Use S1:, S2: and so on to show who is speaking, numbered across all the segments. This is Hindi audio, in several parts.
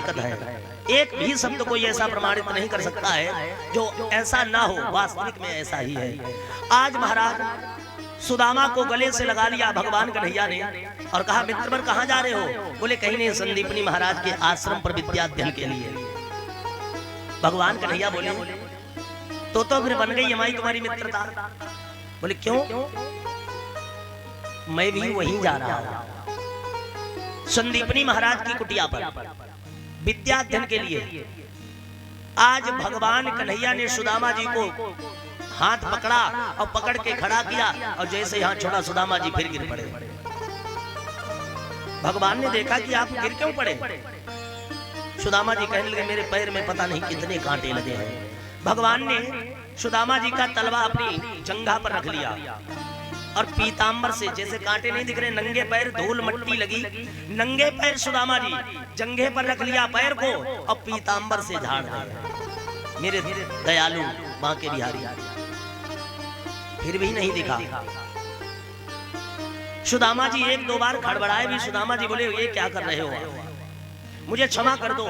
S1: हकीकत है। एक भी शब्द कोई ऐसा प्रमाणित नहीं कर सकता है जो ऐसा ना हो, वास्तविक में ऐसा ही है। आज महाराज सुदामा को गले से लगा लिया भगवान कन्हैया ने और कहा, मित्रवर कहाँ जा रहे हो? बोले कहीं नहीं, संदीपनी महाराज के आश्रम पर विद्या अध्ययन के लिए। भगवान कन्हैया बोले तो फिर बन गई हमारी तुम्हारी मित्रता। बोले क्यों? मैं भी वहीं जा रहा हूं, संदीपनी महाराज की कुटिया पर विद्या अध्ययन के लिए। आज भगवान कन्हैया ने सुदामा जी को हाथ पकड़ा और पकड़ के खड़ा किया और जैसे ही हाथ छोड़ा सुदामा जी फिर गिर पड़े। भगवान ने देखा कि आप गिर क्यों पड़े? सुदामा जी कहने लगे, मेरे पैर में पता नहीं कितने कांटे लगे हैं। भगवान ने सुदामा जी का तलवा अपनी जंघा पर रख लिया और पीतांबर से, जैसे कांटे नहीं दिख रहे, नंगे पैर, धूल मट्टी लगी, नंगे पैर सुदामा जी जंघे पर रख लिया पैर को और पीतांबर से झाड़ रहे। मेरे दयालु बांके बिहारी, फिर भी नहीं दिखा। सुदामा जी एक दो बार खड़बड़ाए भी। सुदामा जी बोले, ये क्या कर रहे हो? मुझे क्षमा कर दो,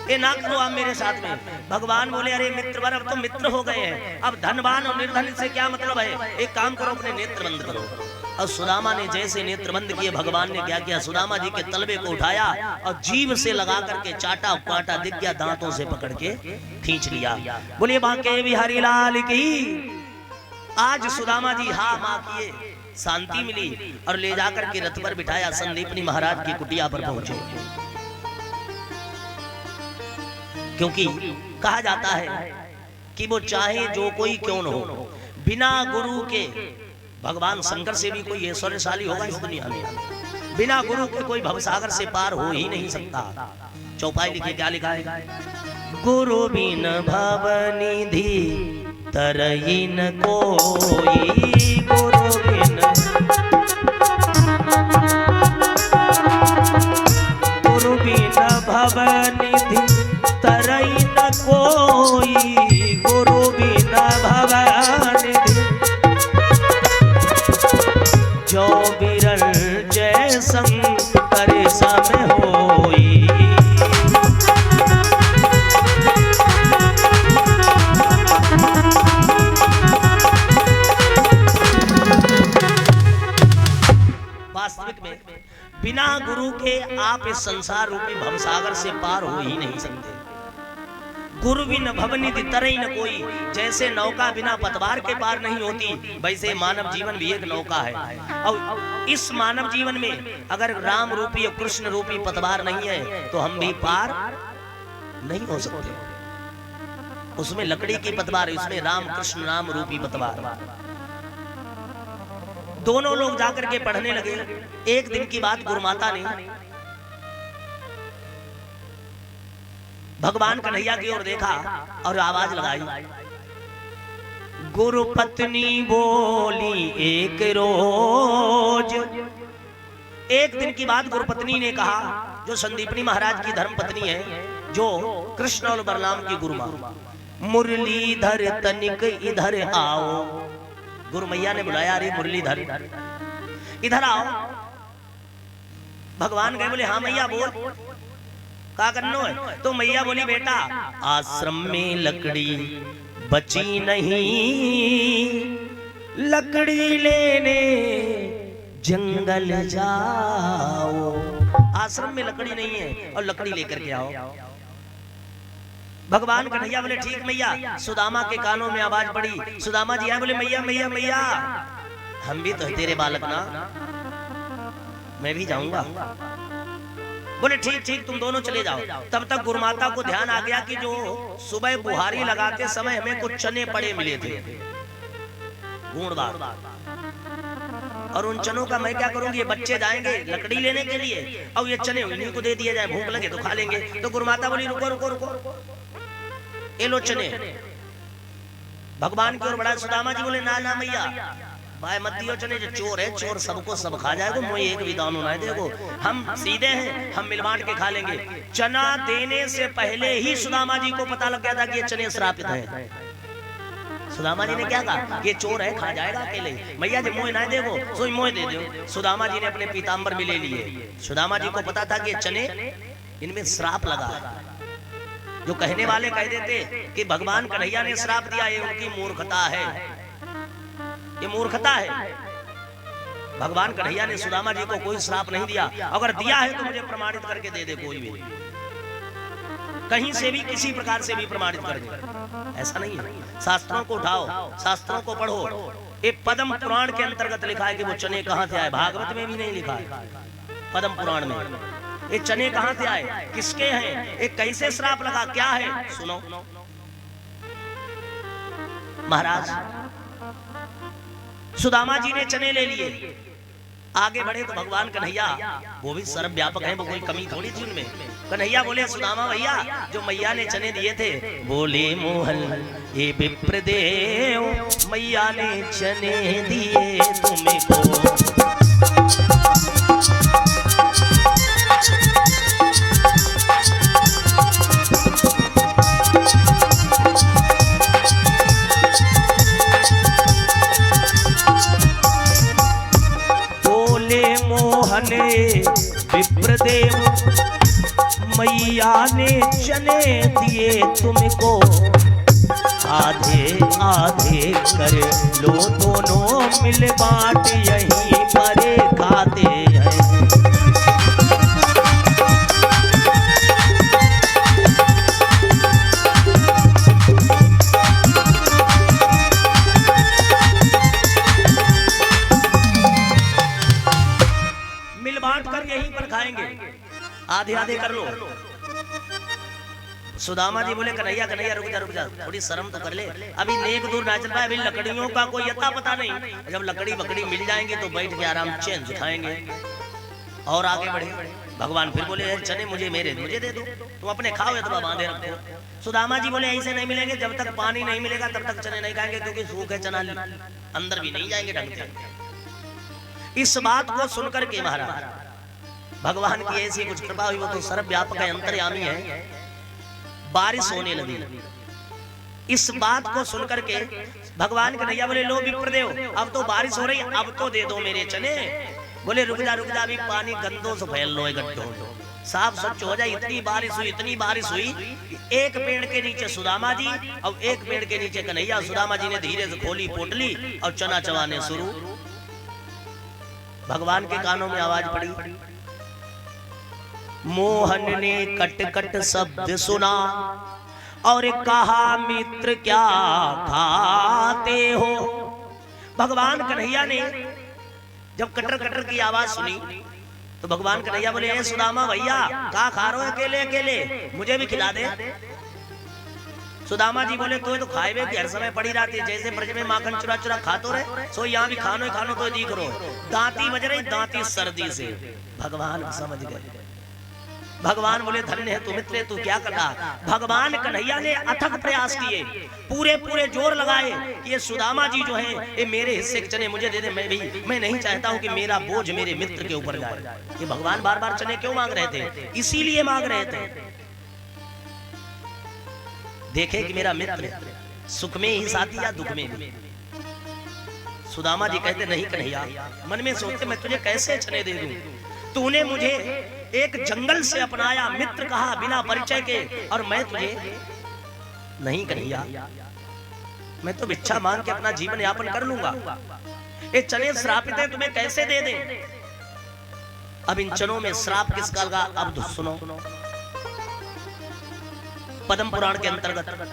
S1: ये ना करो आप मेरे साथ में। भगवान बोले, अरे मित्रवर, अब तो मित्र हो गए हैं, अब धनवान और निर्धन से क्या मतलब है? एक काम करो, अपने नेत्र बंद करो। और सुदामा ने जैसे नेत्र बंद किए, भगवान ने क्या किया, सुदामा जी के तलवे को उठाया और जीभ से लगा करके चाटा, कांटा दिख गया, दांतों से पकड़ के खींच लिया। बोलिए बांके बिहारी लाल की। आज सुदामा जी हा मां किए, शांति मिली और ले जाकर के रथ पर बिठाया, संदीपनी महाराज की कुटिया पर पहुंचे। क्योंकि कहा जाता है कि वो चाहे जो कोई क्यों न हो, बिना गुरु के, भगवान शंकर से भी कोई ऐश्वर्यशाली होगा इस दुनिया में, बिना गुरु के कोई भवसागर से पार हो ही नहीं सकता। चौपाई लिखे, क्या लिखा है? गुरु बिन भवनिधि तरई न कोई, गुरु बिन, गुरु बिन भवनिधि तरई न कोई, गुरु बिन भवनिधि जो बिरल जय शंकर सम होई। वास्तविक में बिना गुरु के आप इस संसार रूपी भवसागर से पार हो ही नहीं सकते। गुरु बिन भवनिधि तरई न कोई, जैसे नौका बिना पतवार के पार नहीं होती, वैसे मानव जीवन भी एक नौका है। और इस मानव जीवन में अगर राम रूपी और कृष्ण रूपी पतवार नहीं है तो हम भी पार नहीं हो सकते। उसमें लकड़ी की पतवार है, उसमें राम कृष्ण नाम रूपी पतवार। दोनों लोग जाकर के पढ़ने लगे। एक दिन की बात, गुरुमाता ने भगवान कन्हैया की ओर देखा और आवाज लगाई, गुरु पत्नी बोली एक रोज। एक दिन की बात गुरुपत्नी ने कहा, जो संदीपनी महाराज की धर्म पत्नी है, जो कृष्ण और बलराम की गुरु मां, मुरलीधर तनिक इधर आओ। गुरु मैया ने बुलाया, अरे मुरलीधर इधर आओ। भगवान गए, बोले हाँ मैया बोल, क्या करना है? तो मैया बोली, बेटा आश्रम में लकड़ी बची नहीं, लकड़ी लेने जंगल जाओ। आश्रम में लकड़ी नहीं है और लकड़ी लेकर के आओ। भगवान कन्हैया बोले ठीक मैया। सुदामा के कानों में आवाज पड़ी, सुदामा जी आए, बोले मैया मैया मैया, हम भी तो है तेरे बालक ना, मैं भी जाऊंगा। बोले ठीक ठीक, तुम दोनों चले जाओ। तब तक गुरुमाता को ध्यान आ गया कि जो सुबह बुहारी लगाते समय हमें कुछ चने पड़े मिले थे, गुणवार, और उन चनों का मैं क्या करूंगी, ये बच्चे जाएंगे लकड़ी लेने के लिए और ये चने उन्हीं को दे दिए जाए, भूख लगे तो खा लेंगे। तो गुरुमाता बोली रुको रुको रुको, ये लो चने। भगवान की ओर बढ़ा, सुदामा जी बोले ना ना मैया, भाई मत दियो चने, जो चोर है चोर सबको सब खा जाएगा, मुझे एक भी दानो ना देगो, हम सीधे हैं, हम मिल बांट के खा लेंगे। चना देने से पहले ही सुदामा जी को पता लग गया था कि ये चने श्रापित हैं। सुदामा जी ने क्या कहा, ये चोर है खा जाएगा अकेले, मैया जी मोह ना देगो, सोई मोह दे दो। सुदामा जी ने अपने पीताम्बर भी ले लिए। सुदामा जी को पता था कि ये चने इनमें श्राप लगा है। जो कहने वाले कह देते कि भगवान कन्हैया ने श्राप दिया, ये उनकी मूर्खता है, ये मूर्खता है। भगवान कन्हैया ने सुदामा जी को कोई श्राप नहीं दिया। अगर दिया है तो मुझे प्रमाणित करके दे दे, कोई भी कहीं से भी किसी प्रकार से भी प्रमाणित कर दे। ऐसा नहीं है। शास्त्रों को उठाओ, शास्त्रों को पढ़ो। एक पद्म पुराण के अंतर्गत लिखा है कि वो चने कहां से आए। भागवत में भी नहीं लिखा है, पद्म पुराण में ये चने कहां से आए, किसके हैं, एक कैसे श्राप लगा, क्या है, सुनो। महाराज सुदामा जी ने चने ले लिए, आगे बढ़े तो भगवान कन्हैया वो भी सर्वव्यापक हैं, वो कोई कमी थोड़ी थी उनमें। कन्हैया बोले सुदामा भैया जो मैया ने चने दिए थे, बोले मोहन ये विप्रदेव मैया ने चने दिए तुमको। विप्रदेव मैया ने चने दिए तुमको, आधे आधे कर लो दोनों मिल बांट यहीं पर खाते हैं। आधे आधे कर लो। सुदामा जी बोले कन्हैया कन्हैया रुक जा, थोड़ी शर्म तो कर ले, अभी नेक दूर ना चल पाए, अभी लकड़ियों का कोई अता पता नहीं। जब लकड़ी बकड़ी मिल जाएंगे तो बैठ के आराम चैन से खाएंगे और आगे बढ़े। भगवान फिर बोले चने मुझे दे दो, तुम अपने खाओ या तो बांधे रखो। सुदामा जी बोले ऐसे नहीं मिलेंगे, जब तक पानी नहीं मिलेगा तब तक चने नहीं खाएंगे, क्योंकि सूखे चना अंदर भी नहीं जाएंगे ढंग से। इस बात को सुनकर के महाराज भगवान की ऐसी कुछ कृपा हुई, वो तो सर्वव्यापक है, अंतर्यामी है। बारिश होने लगी। इस बात को सुनकर के भगवान कन्हैया बोले लो विप्रदेव अब तो बारिश हो रही, अब तो दे दो मेरे चने। बोले रुक जा अभी पानी गंदों से फैल लो, गड्ढों साफ स्वच्छ हो जाए। इतनी बारिश हुई, एक पेड़ के नीचे सुदामा जी और एक पेड़ के नीचे कन्हैया। सुदामा जी ने धीरे से खोली पोटली और चना चबाने शुरू। भगवान के कानों में आवाज पड़ी, मोहन ने कट कट शब्द सुना और कहा मित्र क्या खाते हो। भगवान कन्हैया ने जब कटर कटर की आवाज सुनी तो भगवान कन्हैया बोले ए सुदामा भैया क्या खा रहे हो अकेले अकेले, मुझे भी खिला दे। सुदामा जी बोले तो खाए की हर समय पड़ी रहती है, जैसे ब्रज में माखन चुरा चुरा खातो रहे सो यहाँ भी खानो तो दिख रो। दांती बज रही, दांती सर्दी से। भगवान समझ गए। भगवान बोले धन्य है तू मित्र, तू क्या करता। भगवान कन्हैया ने अथक प्रयास किए, पूरे जोर लगाए कि ये सुदामा जी जो है ये मेरे हिस्से के चने मुझे दे दे। मैं नहीं चाहता हूं कि मेरा बोझ मेरे मित्र के ऊपर जाए। ये भगवान बार बार चने क्यों मांग रहे थे, इसीलिए मांग रहे थे देखे कि मेरा मित्र सुख में ही साथी या दुख में भी। सुदामा जी कहते नहीं कन्हैया, मन में सोचते मैं तुझे कैसे चने दे दूं, तूने मुझे एक जंगल से अपनाया, मित्र कहा बिना परिचय के, और मैं तुझे नहीं कन्हैया, मैं तो भिक्षा मांग के अपना जीवन यापन कर लूंगा। ये चने श्रापित है, तुम्हें कैसे दे दें। अब इन चनों में श्राप किसका लगा, अब सुनो। पद्म पुराण के अंतर्गत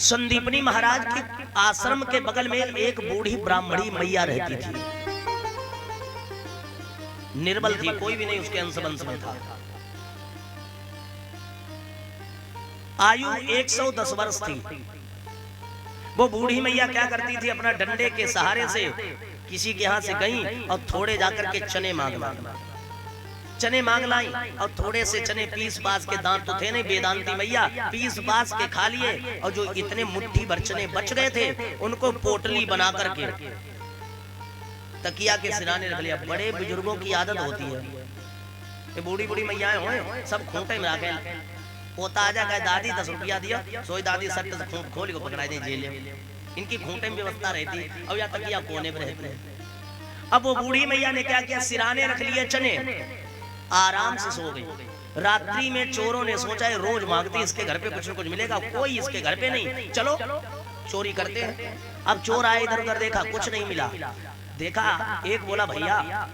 S1: संदीपनी महाराज के आश्रम के बगल में एक बूढ़ी ब्राह्मणी मैया रहती थी। निर्बल थी, कोई भी नहीं उसके अंश वंश में था। आयु 110 वर्ष थी। वो बूढ़ी मैया क्या करती थी, अपना डंडे के सहारे से किसी के यहां से गई और थोड़े जाकर के चने मांग लाई और थोड़े से चने पीस पास के, दांत तो थे नहीं, वेदांती मैया पीस पास के खा लिए, और जो इतने मुट्ठी भर चने बच गए थे उनको पोटली बना करके तकिया के सिराने रख लिया। बड़े बुजुर्गों की आदत होती है, ये बूढ़ी बूढ़ी मैयाएं हो सब खूंटे में रखे। पोता आ जाए दादी 10 रुपया दिया, सोई दादी सट से खोल को पकड़ा दे जेल। इनकी खूंटे में व्यवस्था रहती और या तकिया कोने में रहते हैं। अब वो बूढ़ी मैया ने क्या किया, सिराने रख लिए चने, आराम से सो गई। रात्रि में चोरों ने सोचा है रोज मांगती इसके घर पे कुछ न कुछ मिलेगा, कोई इसके घर पे नहीं, चलो चोरी करते हैं। अब चोर आए, इधर उधर देखा, कुछ नहीं मिला। देखा एक बोला भैया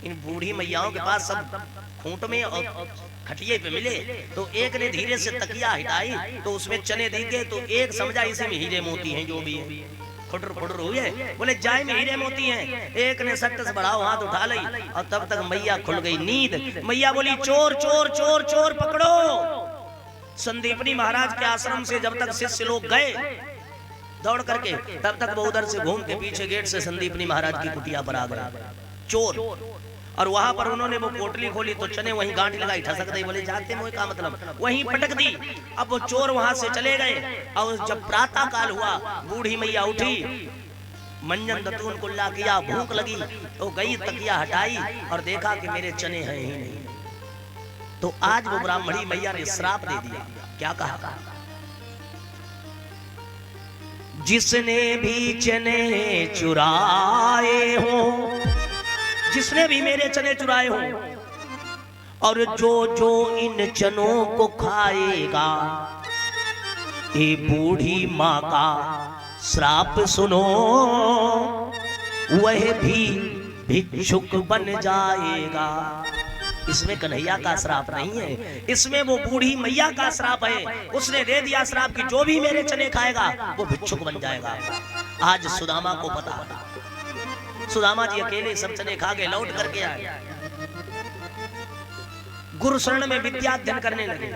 S1: इन बूढ़ी मैयाओं के पास सब खूंट में और खटिये पे मिले। तो एक ने धीरे से तकिया हटाई तो उसमें चने दिखे, तो एक समझा इसी में हीरे मोती हैं, जो भी है खुटर खुटर हुए, बोले जाए में हीरे मोती हैं। एक ने सट्ट से बढ़ाओ हाथ उठा ली और तब तक मैया खुल गई नींद। मैया बोली चोर चोर चोर चोर पकड़ो। संदीपनी महाराज के आश्रम से जब तक शिष्य लोग गए दौड़ करके, तब तक वो उधर से घूम के पीछे गेट से संदीपनी महाराज की कुटिया पर आ गए चोर। और वहां पर उन्होंने वो पोटली खोली तो चने वहीं गांठ लगाई, ठसक दी, बोले जाते मोए का मतलब, वहीं पटक दी। अब वो चोर वहां से चले गए। और जब प्रातः काल हुआ बूढ़ी मैया उठी, मंजन दतून कुल्ला किया, भूख लगी तो गई, तकिया हटाई और देखा कि मेरे चने हैं ही नहीं। तो आज वो ब्राह्मणी मैया ने श्राप दे दिया। क्या कहा? जिसने भी चने चुराए हो, जिसने भी मेरे चने चुराए हो, और जो जो इन चनों को खाएगा, ये बूढ़ी माँ का श्राप सुनो, वह भी भिक्षुक बन जाएगा। इसमें कन्हैया का श्राप नहीं है, इसमें वो बूढ़ी मैया का श्राप है। उसने दे दिया श्राप कि जो भी मेरे चने खाएगा वो भिक्षुक बन जाएगा। आज सुदामा को पता, सुदामा जी अकेले सब चने खा के लौट करके आए, गुरु शरण में विद्या अध्ययन करने लगे।